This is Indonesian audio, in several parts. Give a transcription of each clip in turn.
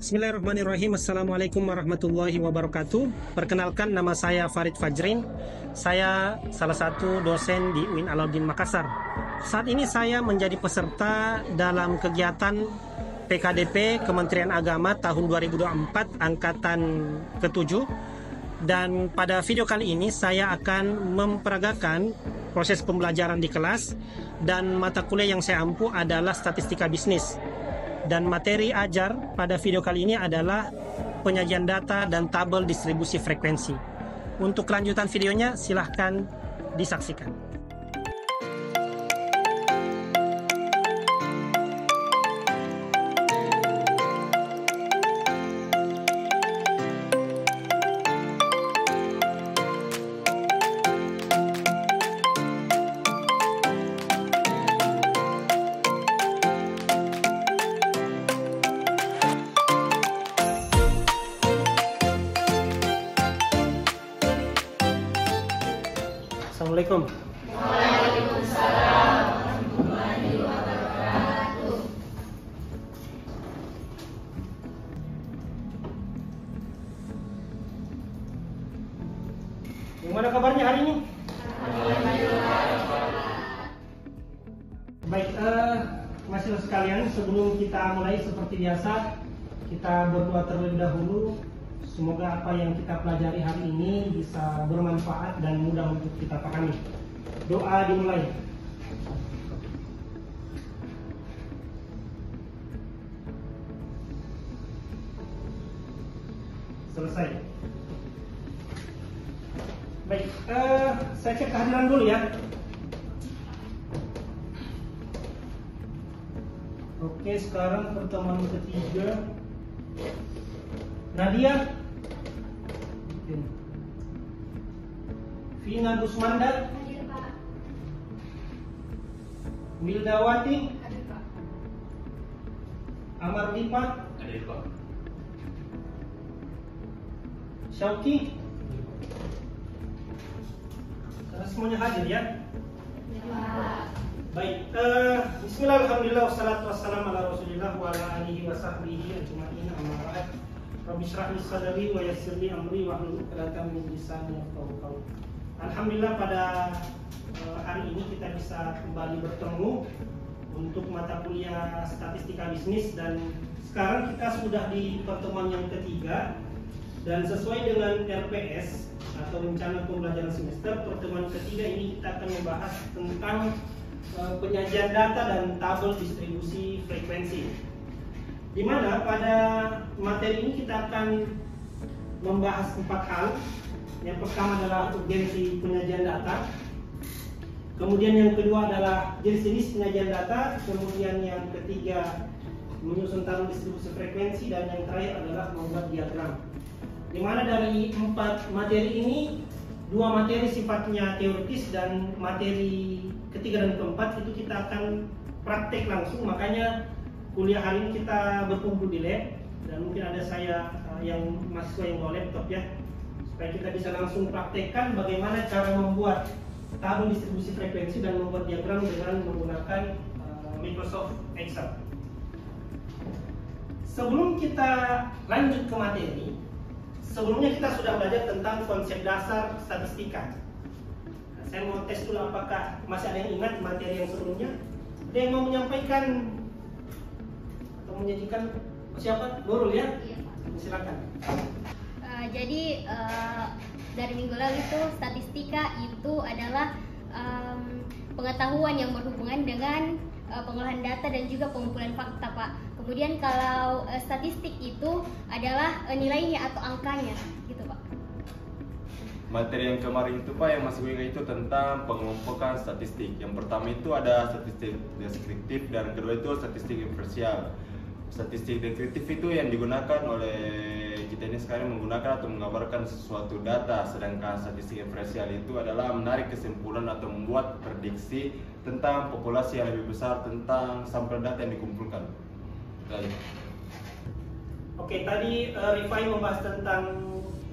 Bismillahirrahmanirrahim. Assalamualaikum warahmatullahi wabarakatuh. Perkenalkan, nama saya Farid Fajrin. Saya salah satu dosen di UIN Alauddin Makassar. Saat ini saya menjadi peserta dalam kegiatan PKDP Kementerian Agama tahun 2024 angkatan ke-7. Dan pada video kali ini saya akan memperagakan proses pembelajaran di kelas, dan mata kuliah yang saya ampu adalah statistika bisnis. Dan materi ajar pada video kali ini adalah penyajian data dan tabel distribusi frekuensi. Untuk kelanjutan videonya silahkan disaksikan. Assalamualaikum. Waalaikumsalam warahmatullahi wabarakatuh. Gimana kabarnya hari ini? Baik, mahasiswa sekalian, sebelum kita mulai seperti biasa, kita berdoa terlebih dahulu. Semoga apa yang kita pelajari hari ini bisa bermanfaat dan mudah untuk kita pahami. Doa dimulai. Selesai. Baik, saya cek kehadiran dulu ya. Oke, sekarang pertemuan ketiga. Nadia, Vina Gusmanda, Hadir, Pak. Mildawati, Hadir, Pak. Amardipa, Hadir, Pak. Syauki. Karena semuanya hadir ya. Baik, bismillah, alhamdulillah, wassalatu wassalamu ala rasulillah wa ala alihi wa sahbihi ajma'in, amma ba'd. Rabbi shrah li sadri wa yassir li amri wahlul 'uqdatam min lisani yafqahu qawli. Alhamdulillah, pada hari ini kita bisa kembali bertemu untuk mata kuliah statistika bisnis, dan sekarang kita sudah di pertemuan yang ketiga, dan sesuai dengan RPS atau rencana pembelajaran semester, pertemuan ketiga ini kita akan membahas tentang penyajian data dan tabel distribusi frekuensi, di mana pada materi ini kita akan membahas 4 hal. Yang pertama adalah urgensi penyajian data, kemudian yang kedua adalah jenis-jenis penyajian data, kemudian yang ketiga menyusun tabel distribusi frekuensi, dan yang terakhir adalah membuat diagram. Di mana dari 4 materi ini, 2 materi sifatnya teoritis, dan materi ketiga dan keempat itu kita akan praktek langsung. Makanya kuliah hari ini kita berkumpul di lab, dan mungkin ada saya yang mahasiswa yang bawa laptop ya, supaya kita bisa langsung praktekkan bagaimana cara membuat tabel distribusi frekuensi dan membuat diagram dengan menggunakan Microsoft Excel. Sebelum kita lanjut ke materi, sebelumnya kita sudah belajar tentang konsep dasar statistika. Nah, saya mau tes dulu apakah masih ada yang ingat materi yang sebelumnya. Ada yang mau menyampaikan atau menyajikan? Siapa? Nurul ya? Iya, Pak. Silakan. Jadi dari minggu lalu itu statistika itu adalah pengetahuan yang berhubungan dengan pengolahan data dan juga pengumpulan fakta, Pak. Kemudian kalau statistik itu adalah nilainya atau angkanya, gitu, Pak. Materi yang kemarin itu, Pak, yang masih gue ingat itu tentang pengelompokan statistik. Yang pertama itu ada statistik deskriptif, dan kedua itu statistik inferensial. Statistik deskriptif itu yang digunakan oleh kita ini sekarang menggunakan atau mengabarkan sesuatu data, sedangkan statistik inferensial itu adalah menarik kesimpulan atau membuat prediksi tentang populasi yang lebih besar tentang sampel data yang dikumpulkan. Oke, tadi Rifai membahas tentang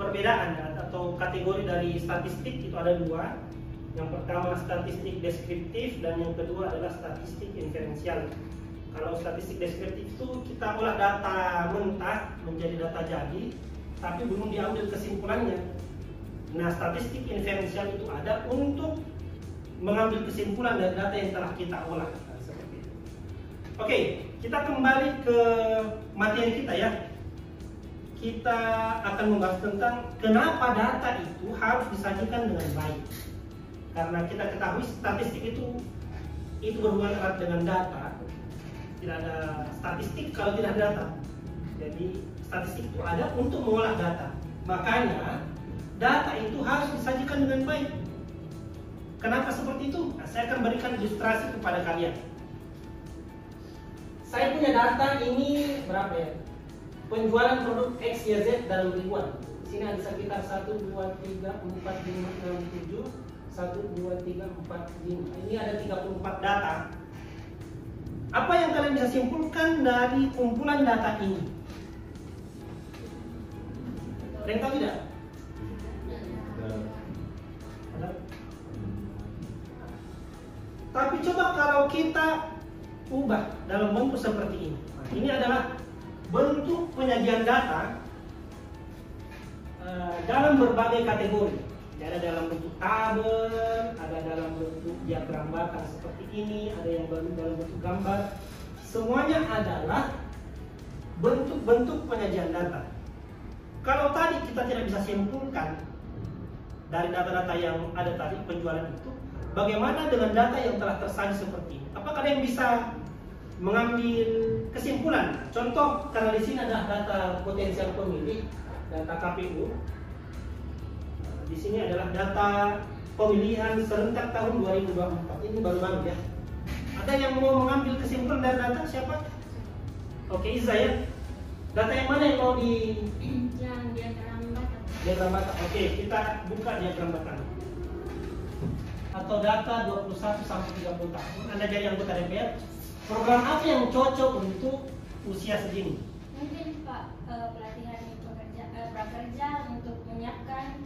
perbedaan atau kategori dari statistik, itu ada 2. Yang pertama statistik deskriptif, dan yang kedua adalah statistik inferensial. Kalau statistik deskriptif itu kita olah data mentah menjadi data jadi, tapi belum diambil kesimpulannya. Nah, statistik inferensial itu ada untuk mengambil kesimpulan dari data yang telah kita olah. Nah, seperti itu. Oke, kita kembali ke materi kita ya. Kita akan membahas tentang kenapa data itu harus disajikan dengan baik. Karena kita ketahui statistik itu berhubungan erat dengan data. Tidak ada statistik kalau tidak ada data. Jadi statistik itu ada untuk mengolah data. Makanya data itu harus disajikan dengan baik. Kenapa seperti itu? Nah, saya akan berikan ilustrasi kepada kalian. Saya punya data ini berapa ya? Penjualan produk X, Y, Z dalam ribuan. Di sini ada sekitar 1, 2, 3, 4, 5, 6, 7, 1, 2, 3, 4, 5. Ini ada 34 data. Apa yang kalian bisa simpulkan dari kumpulan data ini? Ada yang tahu tidak? Ada? Tapi coba kalau kita ubah dalam bentuk seperti ini. Nah, ini adalah bentuk penyajian data dalam berbagai kategori. Ada dalam bentuk tabel, ada dalam bentuk diagram batang seperti ini, ada yang dalam bentuk gambar. Semuanya adalah bentuk-bentuk penyajian data. Kalau tadi kita tidak bisa simpulkan dari data-data yang ada tadi penjualan itu, bagaimana dengan data yang telah tersaji seperti ini? Apakah ada yang bisa mengambil kesimpulan? Contoh, karena di sini ada data potensial pemilih, data KPU. Di sini adalah data pemilihan serentak tahun 2024. Ini baru banget ya. Ada yang mau mengambil kesimpulan dari data? Siapa? Oke, Iza ya. Data yang mana yang mau di? Yang diagram batang. Diagram batang. Oke, kita buka diagram batang. Atau data 21 sampai 30 tahun. Anda jadi anggota DPR. Program apa yang cocok untuk usia segini? Mungkin Pak, pelatihan prakerja untuk menyiapkan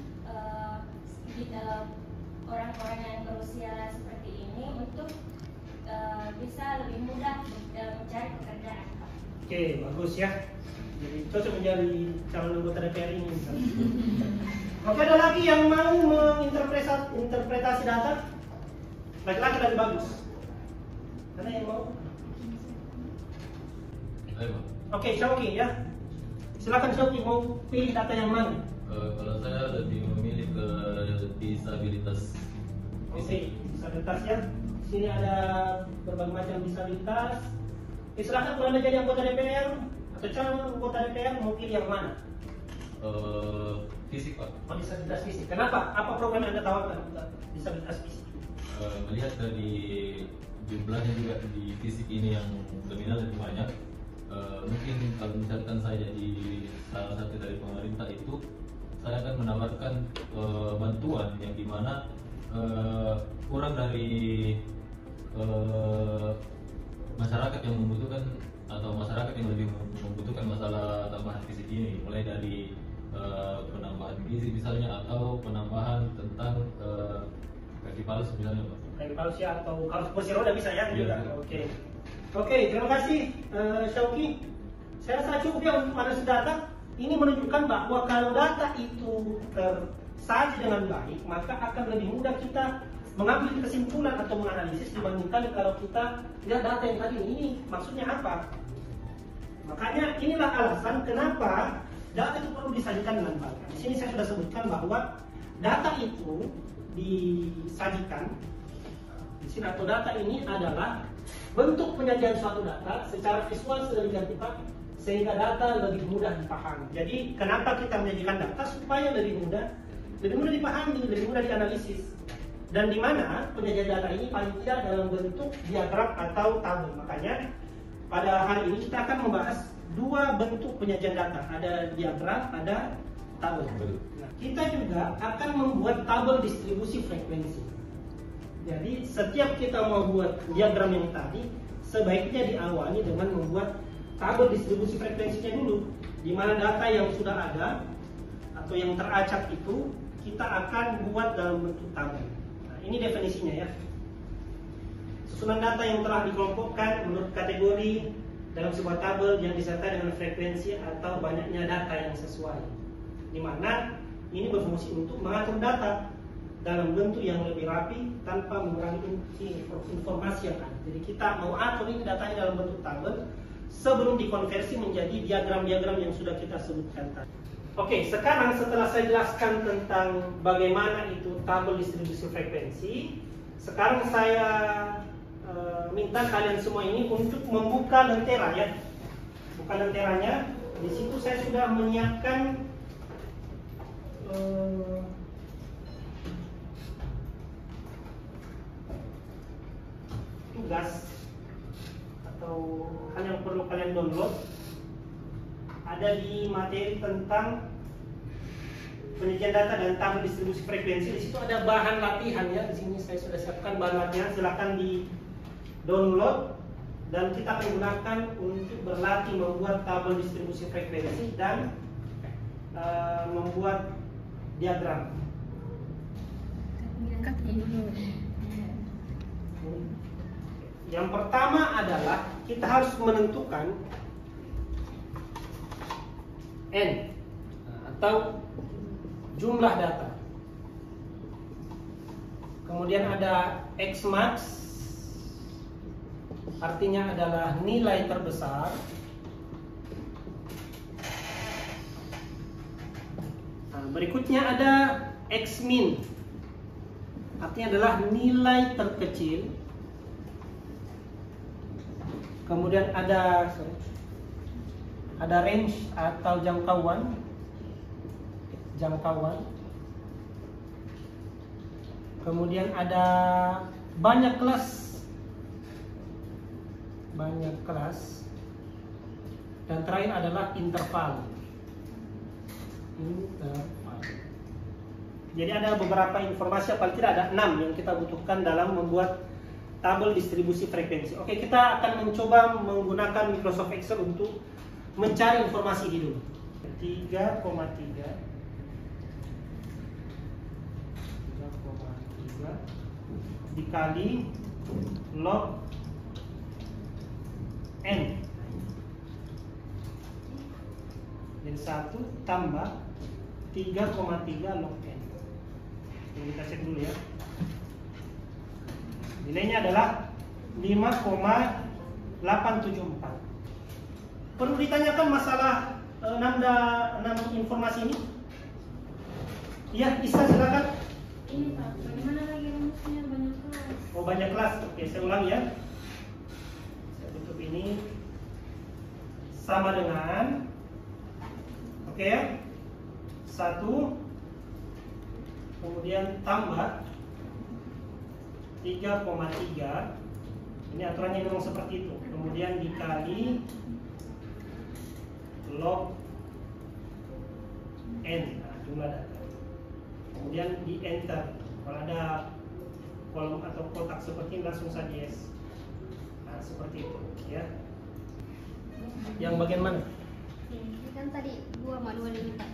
orang-orang yang berusia seperti ini untuk bisa lebih mudah mencari pekerjaan, Pak. Oke, bagus ya. Jadi cocok menjadi calon anggota DPR ini misalnya. Oke, ada lagi yang mau menginterpretasi data? Laki-laki lebih bagus. Ada yang mau? Oke, Syauki ya. Silakan Syauki, mau pilih data yang mana? Kalau saya lebih memilih ke disabilitas. Oke, disabilitas ya. Di sini ada berbagai macam disabilitas. Silakan kalau Anda jadi anggota DPR atau calon anggota DPR mau pilih yang mana? Fisik, Pak. Oh, disabilitas fisik. Kenapa? Apa program yang Anda tawarkan untuk disabilitas fisik? Melihat dari jumlahnya juga di fisik ini yang dominan lebih banyak. Mungkin kalau misalkan saya jadi salah satu dari pemerintah itu, saya akan menawarkan bantuan yang dimana kurang dari masyarakat yang membutuhkan atau masyarakat yang lebih membutuhkan masalah tambahan fisik ini, mulai dari penambahan gizi misalnya atau penambahan tentang kaki palsu misalnya, Pak. Kaki palsu atau kalau kursi roda bisa ya juga. Iya. Oke, terima kasih Syauki. Saya rasa cukup ya untuk analisis data. Ini menunjukkan bahwa kalau data itu tersaji dengan baik, maka akan lebih mudah kita mengambil kesimpulan atau menganalisis dibandingkan kalau kita lihat data yang tadi ini maksudnya apa. Makanya inilah alasan kenapa data itu perlu disajikan dengan baik. Di sini saya sudah sebutkan bahwa data itu disajikan di sini, atau data ini adalah bentuk penyajian suatu data secara visual sedemikian rupa sehingga data lebih mudah dipahami. Jadi kenapa kita menyajikan data? Supaya lebih mudah dipahami, lebih mudah dianalisis. Dan di mana penyajian data ini paling tidak dalam bentuk diagram atau tabel. Makanya pada hari ini kita akan membahas dua bentuk penyajian data, ada diagram, ada tabel. Nah, kita juga akan membuat tabel distribusi frekuensi. Jadi setiap kita mau buat diagram yang tadi, sebaiknya diawali dengan membuat tabel distribusi frekuensinya dulu, di mana data yang sudah ada atau yang teracak itu kita akan buat dalam bentuk tabel. Nah, ini definisinya ya. Susunan data yang telah dikelompokkan menurut kategori dalam sebuah tabel yang disertai dengan frekuensi atau banyaknya data yang sesuai, di mana ini berfungsi untuk mengatur data dalam bentuk yang lebih rapi tanpa mengurangi informasi yang ada. Jadi kita mau atur ini datanya dalam bentuk tabel sebelum dikonversi menjadi diagram-diagram yang sudah kita sebutkan tadi. Oke, sekarang setelah saya jelaskan tentang bagaimana itu tabel distribusi frekuensi, sekarang saya minta kalian semua ini untuk membuka lentera ya. Buka lenteranya. Di situ saya sudah menyiapkan tugas atau hal yang perlu kalian download. Ada di materi tentang penyajian data dan tabel distribusi frekuensi. Di situ ada bahan latihan ya. Di sini saya sudah siapkan bahan latihan. Silakan di download dan kita akan gunakan untuk berlatih membuat tabel distribusi frekuensi dan membuat diagram. Yang pertama adalah kita harus menentukan N atau jumlah data. Kemudian ada X max, artinya adalah nilai terbesar. Nah, berikutnya ada X min, artinya adalah nilai terkecil. Kemudian ada range atau jangkauan. Kemudian ada banyak kelas. Dan terakhir adalah interval. Jadi ada beberapa informasi, paling tidak ada 6 yang kita butuhkan dalam membuat tabel distribusi frekuensi. Oke, kita akan mencoba menggunakan Microsoft Excel untuk mencari informasi ini dulu. 3,3 dikali log N. Jadi 1 tambah 3,3 log N. Jadi kita cek dulu ya. Nilainya adalah 5,874. Perlu ditanyakan masalah 6 informasi ini? Ya, Isa silakan. Ini Pak, bagaimana lagi rumusnya banyak kelas? Oh, banyak kelas. Oke, saya ulang ya. Saya tutup ini. Sama dengan, oke ya, 1, kemudian tambah 3,3. Ini aturannya memang seperti itu. Kemudian dikali log N, nah, jumlah data. Kemudian di enter. Kalau ada kolom atau kotak seperti ini langsung saja yes. Nah, seperti itu ya. Yang bagian mana? Ini kan tadi 2 manual ini Pak,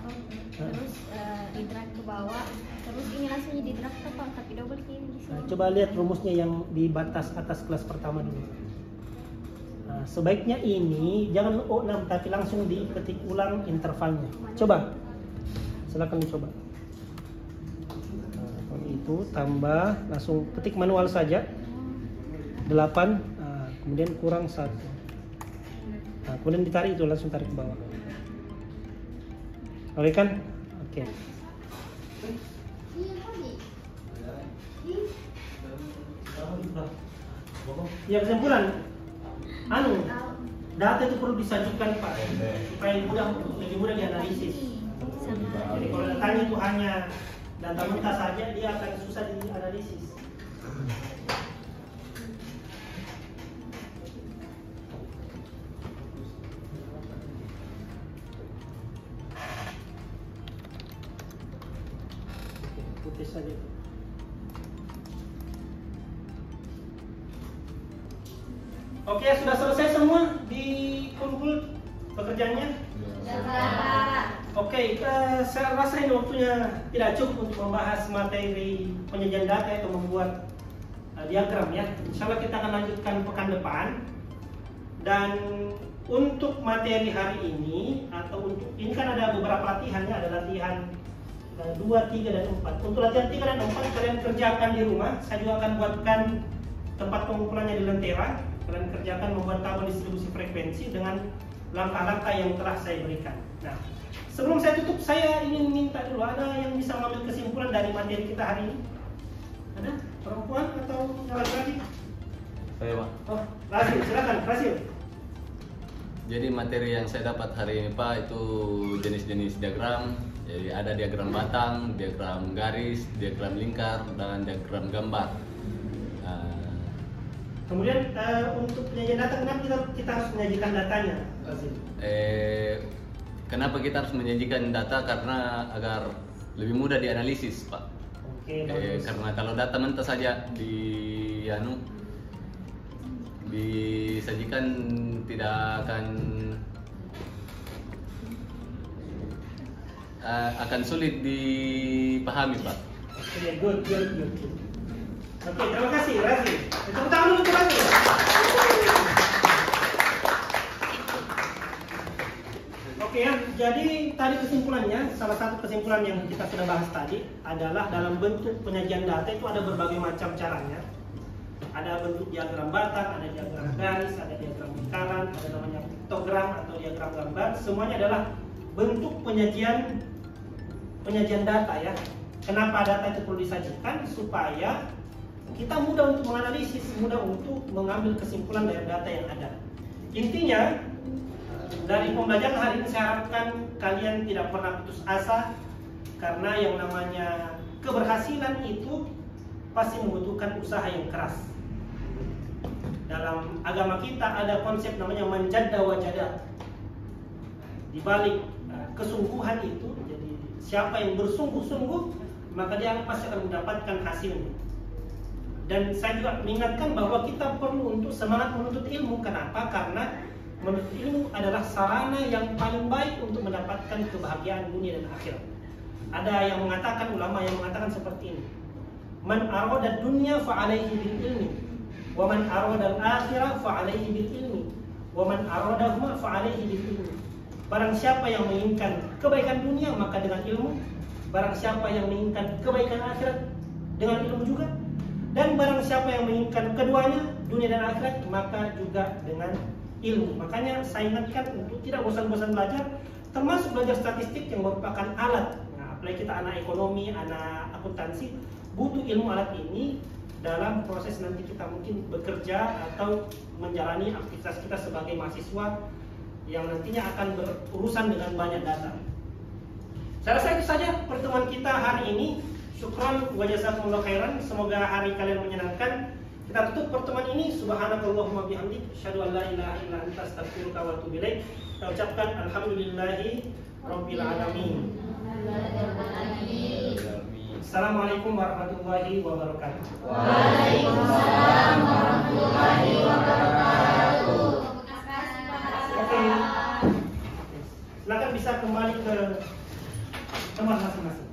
terus di drag ke bawah, terus ini langsung di drag ke Pak, tapi double klik di sini. Nah, coba lihat rumusnya yang di batas atas kelas pertama dulu. Nah, sebaiknya ini jangan O6 tapi langsung diketik ulang intervalnya. Coba, silakan dicoba. Nah, itu tambah, langsung ketik manual saja 8, nah, kemudian kurang 1. Nah, kemudian ditarik itu, langsung tarik ke bawah. Oke kan? Oke. Ya, kesimpulan, data itu perlu disajikan Pak, supaya lebih mudah dianalisis. Jadi kalau datanya itu hanya data mentah saja, dia akan susah dianalisis. Putih saja. Oke, sudah selesai semua dikumpul pekerjaannya? Oke, saya rasa ini waktunya tidak cukup untuk membahas materi penyajian data atau membuat diagram ya. Insya Allah kita akan lanjutkan pekan depan. Dan untuk materi hari ini atau untuk ini kan ada beberapa latihannya, ada latihan 2, 3, dan 4. Untuk latihan 3 dan 4 kalian kerjakan di rumah. Saya juga akan buatkan tempat pengumpulannya di Lentera. Kalian kerjakan membuat tabel distribusi frekuensi dengan langkah-langkah yang telah saya berikan. Nah, sebelum saya tutup, saya ingin minta dulu, ada yang bisa mengambil kesimpulan dari materi kita hari ini? Ada? Perempuan atau laki-laki? Saya, Pak. Oh, Rasil, silakan, Rasil. Jadi materi yang saya dapat hari ini Pak itu jenis-jenis diagram. Jadi ada diagram batang, diagram garis, diagram lingkar, dan diagram gambar. Kemudian untuk penyajian data, kenapa kita harus menyajikan datanya, Rasil? Kenapa kita harus menyajikan data? Karena agar lebih mudah dianalisis Pak. Oke, bagus. Karena kalau data mentah saja disajikan tidak akan sulit dipahami Pak. Oke, good. Oke, terima kasih, Razi. Tepuk tangan dulu untuk Razi. Oke ya, jadi tadi kesimpulannya, salah satu kesimpulan yang kita sudah bahas tadi adalah dalam bentuk penyajian data itu ada berbagai macam caranya. Ada bentuk diagram batang, ada diagram garis, ada diagram lingkaran, ada namanya piktogram atau diagram gambar. Semuanya adalah bentuk penyajian data ya. Kenapa data itu perlu disajikan? Supaya kita mudah untuk menganalisis, mudah untuk mengambil kesimpulan dari data yang ada. Intinya, dari pembelajaran hari ini saya harapkan kalian tidak pernah putus asa, karena yang namanya keberhasilan itu pasti membutuhkan usaha yang keras. Dalam agama kita ada konsep namanya manjadda wajada. Di balik kesungguhan itu, jadi siapa yang bersungguh-sungguh maka dia pasti akan mendapatkan hasilnya. Dan saya juga mengingatkan bahwa kita perlu untuk semangat menuntut ilmu. Kenapa? Karena menuntut ilmu adalah sarana yang paling baik untuk mendapatkan kebahagiaan dunia dan akhirat. Ada yang mengatakan, ulama yang mengatakan seperti ini: Man arada dunya fa'alaihi bil ilmi, wa man arada al-akhirah fa'alaihi bil ilmi, wa man aradahuma fa'alaihi bil ilmi. Barang siapa yang menginginkan kebaikan dunia maka dengan ilmu, barang siapa yang menginginkan kebaikan akhirat dengan ilmu juga, dan barang siapa yang menginginkan keduanya, dunia dan akhirat, maka juga dengan ilmu. Makanya saya ingatkan untuk tidak bosan-bosan belajar, termasuk belajar statistik yang merupakan alat. Nah, apalagi kita anak ekonomi, anak akuntansi, butuh ilmu alat ini dalam proses nanti kita mungkin bekerja atau menjalani aktivitas kita sebagai mahasiswa yang nantinya akan berurusan dengan banyak data. Saya rasa itu saja pertemuan kita hari ini. Syukran wa jazakumullahu khairan. Semoga hari kalian menyenangkan. Kita tutup pertemuan ini. Subhanakallahumma bihamdik, asyhadu an la ilaha illa anta, astaghfiruka wa atubu ilaik. Kita ucapkan alhamdulillahi rabbil alamin. Assalamualaikum warahmatullahi wabarakatuh. Waalaikumsalam warahmatullahi wabarakatuh. Oke. Silakan bisa kembali ke tempat masing-masing.